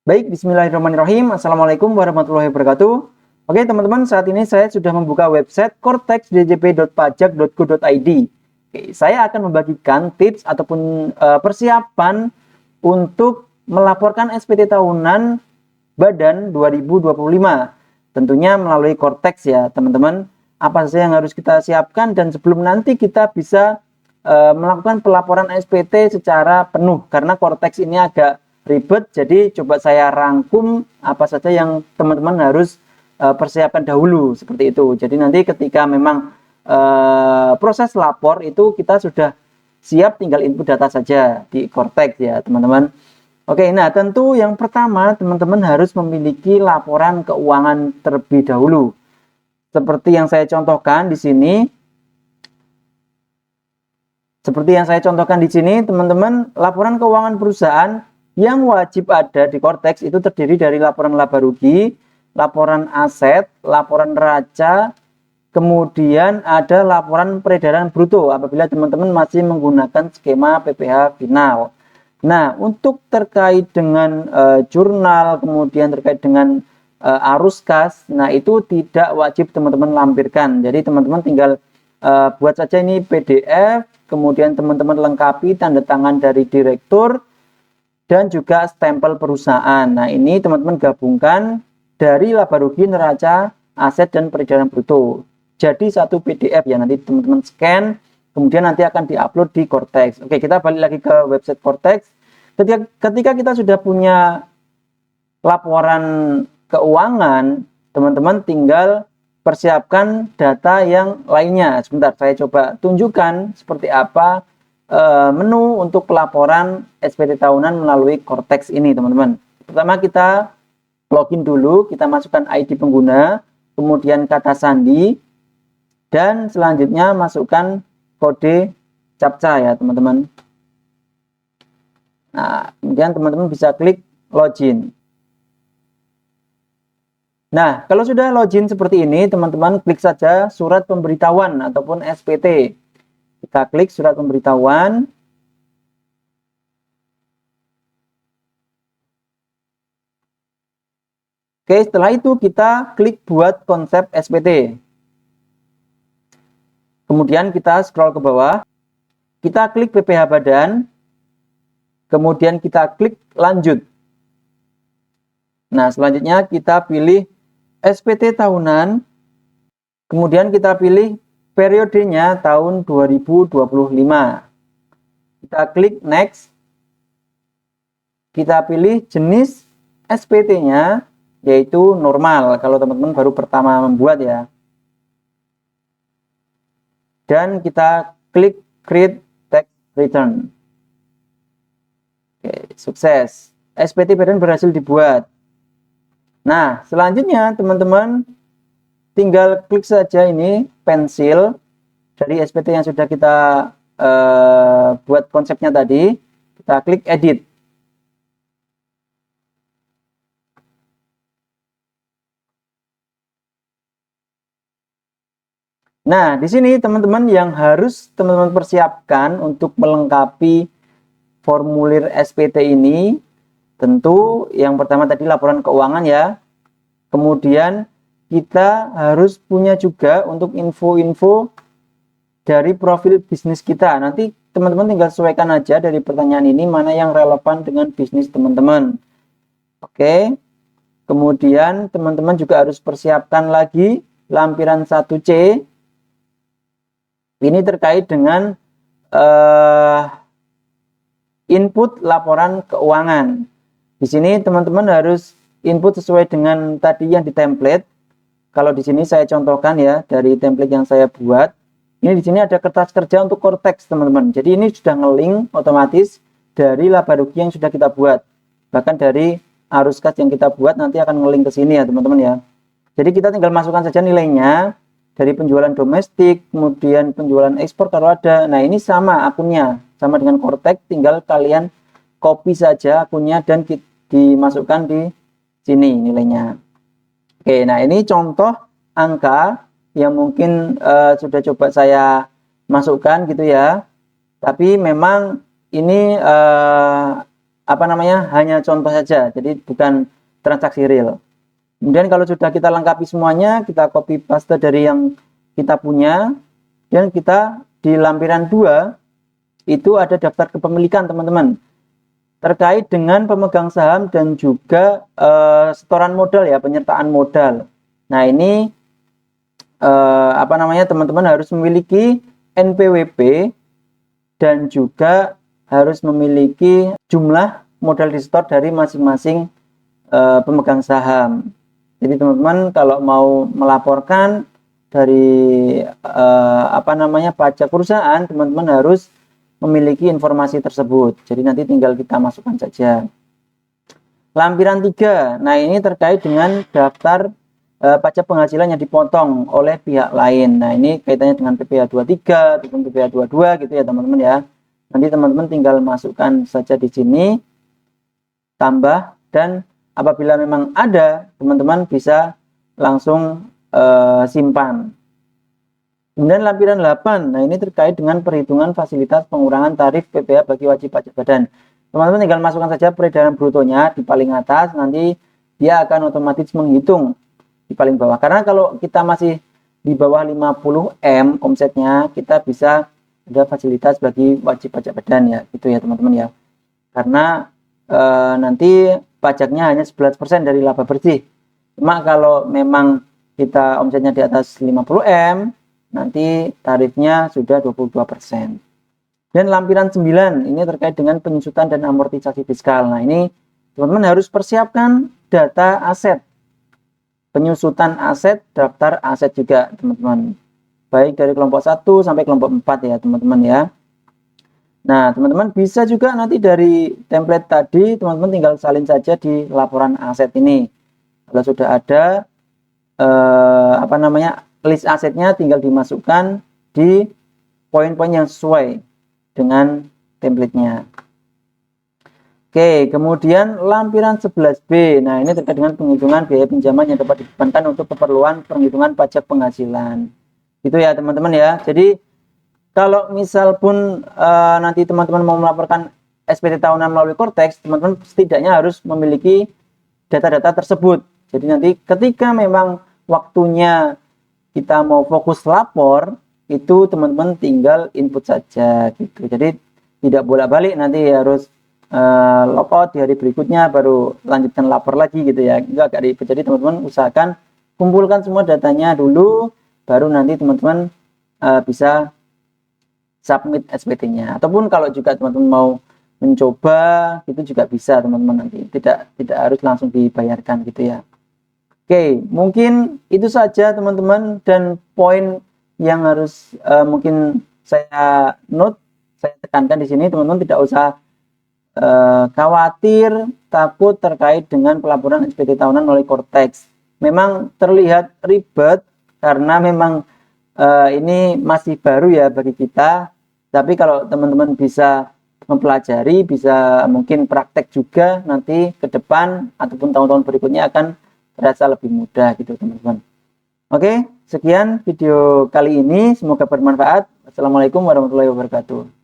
Baik, bismillahirrahmanirrahim. Assalamualaikum warahmatullahi wabarakatuh. Oke, teman-teman, saat ini saya sudah membuka website cortexdjp.pajak.go.id. Oke, saya akan membagikan tips ataupun persiapan untuk melaporkan SPT tahunan Badan 2025. Tentunya melalui Cortex ya, teman-teman. Apa saja yang harus kita siapkan dan sebelum nanti kita bisa melakukan pelaporan SPT secara penuh karena Cortex ini agak ribet, jadi coba saya rangkum apa saja yang teman-teman harus persiapkan dahulu seperti itu. Jadi nanti ketika memang proses lapor itu kita sudah siap, tinggal input data saja di Cortex ya teman-teman. Oke, nah tentu yang pertama teman-teman harus memiliki laporan keuangan terlebih dahulu. Seperti yang saya contohkan di sini. Seperti yang saya contohkan di sini, teman-teman, laporan keuangan perusahaan yang wajib ada di Cortex itu terdiri dari laporan laba rugi, laporan aset, laporan neraca, kemudian ada laporan peredaran bruto apabila teman-teman masih menggunakan skema PPh final. Nah, untuk terkait dengan jurnal, kemudian terkait dengan arus kas, nah itu tidak wajib teman-teman lampirkan. Jadi teman-teman tinggal buat saja ini PDF, kemudian teman-teman lengkapi tanda tangan dari direktur dan juga stempel perusahaan. Nah, ini teman-teman gabungkan dari laba rugi, neraca, aset, dan peredaran bruto. Jadi satu PDF ya, nanti teman-teman scan, kemudian nanti akan diupload di Cortex. Oke, kita balik lagi ke website Cortex. Ketika kita sudah punya laporan keuangan, teman-teman tinggal persiapkan data yang lainnya. Sebentar, saya coba tunjukkan seperti apa menu untuk pelaporan SPT tahunan melalui Cortex ini, teman-teman. Pertama kita login dulu, kita masukkan ID pengguna, kemudian kata sandi, dan selanjutnya masukkan kode CAPTCHA ya, teman-teman. Nah, kemudian teman-teman bisa klik login. Nah, kalau sudah login seperti ini, teman-teman klik saja surat pemberitahuan ataupun SPT. Kita klik surat pemberitahuan. Oke, setelah itu kita klik buat konsep SPT. Kemudian kita scroll ke bawah. Kita klik PPh badan. Kemudian kita klik lanjut. Nah, selanjutnya kita pilih SPT tahunan, kemudian kita pilih periodenya tahun 2025. Kita klik next. Kita pilih jenis SPT-nya, yaitu normal, kalau teman-teman baru pertama membuat ya. Dan kita klik create tax return. Oke, sukses. SPT badan berhasil dibuat. Nah, selanjutnya teman-teman tinggal klik saja ini pensil dari SPT yang sudah kita buat konsepnya tadi. Kita klik edit. Nah, di sini teman-teman yang harus teman-teman persiapkan untuk melengkapi formulir SPT ini, tentu yang pertama tadi laporan keuangan ya. Kemudian kita harus punya juga untuk info-info dari profil bisnis kita. Nanti teman-teman tinggal sesuaikan aja dari pertanyaan ini mana yang relevan dengan bisnis teman-teman. Oke. Kemudian teman-teman juga harus persiapkan lagi lampiran 1C. Ini terkait dengan input laporan keuangan. Di sini teman-teman harus input sesuai dengan tadi yang di template. Kalau di sini saya contohkan ya dari template yang saya buat. Ini di sini ada kertas kerja untuk Cortex, teman-teman. Jadi ini sudah nge-link otomatis dari laba rugi yang sudah kita buat. Bahkan dari arus kas yang kita buat nanti akan nge-link ke sini ya, teman-teman ya. Jadi kita tinggal masukkan saja nilainya dari penjualan domestik, kemudian penjualan ekspor kalau ada. Nah, ini sama akunnya, sama dengan Cortex, tinggal kalian copy saja akunnya dan dimasukkan di sini nilainya. Oke, nah ini contoh angka yang mungkin sudah coba saya masukkan gitu ya. Tapi memang ini apa namanya, hanya contoh saja, jadi bukan transaksi real. Kemudian kalau sudah kita lengkapi semuanya, kita copy paste dari yang kita punya, dan kita di lampiran 2 itu ada daftar kepemilikan teman-teman, terkait dengan pemegang saham dan juga setoran modal ya, penyertaan modal. Nah ini apa namanya, teman-teman harus memiliki NPWP dan juga harus memiliki jumlah modal disetor dari masing-masing pemegang saham. Jadi teman-teman kalau mau melaporkan dari apa namanya, pajak perusahaan, teman-teman harus memiliki informasi tersebut. Jadi nanti tinggal kita masukkan saja. Lampiran 3. Nah, ini terkait dengan daftar pajak penghasilan yang dipotong oleh pihak lain. Nah, ini kaitannya dengan PPh 23 ataupun PPh 22 gitu ya, teman-teman ya. Nanti teman-teman tinggal masukkan saja di sini, tambah, dan apabila memang ada, teman-teman bisa langsung simpan. Kemudian lampiran 8, nah ini terkait dengan perhitungan fasilitas pengurangan tarif PPh bagi wajib pajak badan. Teman-teman tinggal masukkan saja peredaran brutonya di paling atas, nanti dia akan otomatis menghitung di paling bawah. Karena kalau kita masih di bawah 50 M omsetnya, kita bisa ada fasilitas bagi wajib pajak badan ya, gitu ya teman-teman ya. Karena nanti pajaknya hanya 11% dari laba bersih. Cuma kalau memang kita omsetnya di atas 50 M, nanti tarifnya sudah 22%. Dan lampiran 9 ini terkait dengan penyusutan dan amortisasi fiskal. Nah, ini teman-teman harus persiapkan data aset. Penyusutan aset, daftar aset juga, teman-teman. Baik dari kelompok 1 sampai kelompok 4 ya, teman-teman ya. Nah, teman-teman bisa juga nanti dari template tadi, teman-teman tinggal salin saja di laporan aset ini. Kalau sudah ada apa namanya, list asetnya, tinggal dimasukkan di poin-poin yang sesuai dengan template-nya. Oke, kemudian lampiran 11B. Nah, ini terkait dengan penghitungan biaya pinjaman yang dapat dibebankan untuk keperluan penghitungan pajak penghasilan. Itu ya, teman-teman ya. Jadi, kalau misal pun nanti teman-teman mau melaporkan SPT tahunan melalui Cortex, teman-teman setidaknya harus memiliki data-data tersebut. Jadi nanti ketika memang waktunya kita mau fokus lapor, itu teman-teman tinggal input saja gitu. Jadi tidak bolak-balik nanti harus logout di hari berikutnya baru lanjutkan lapor lagi gitu ya. Itu agak ribet. Jadi teman-teman usahakan kumpulkan semua datanya dulu, baru nanti teman-teman bisa submit SPT-nya. Ataupun kalau juga teman-teman mau mencoba, itu juga bisa teman-teman, nanti tidak harus langsung dibayarkan gitu ya. Oke, mungkin itu saja teman-teman, dan poin yang harus mungkin saya tekankan di sini, teman-teman tidak usah khawatir, takut terkait dengan pelaporan SPT tahunan melalui Cortex. Memang terlihat ribet karena memang ini masih baru ya bagi kita, tapi kalau teman-teman bisa mempelajari, bisa mungkin praktek juga, nanti ke depan ataupun tahun-tahun berikutnya akan terasa lebih mudah gitu teman-teman. Oke, sekian video kali ini, semoga bermanfaat. Assalamualaikum warahmatullahi wabarakatuh.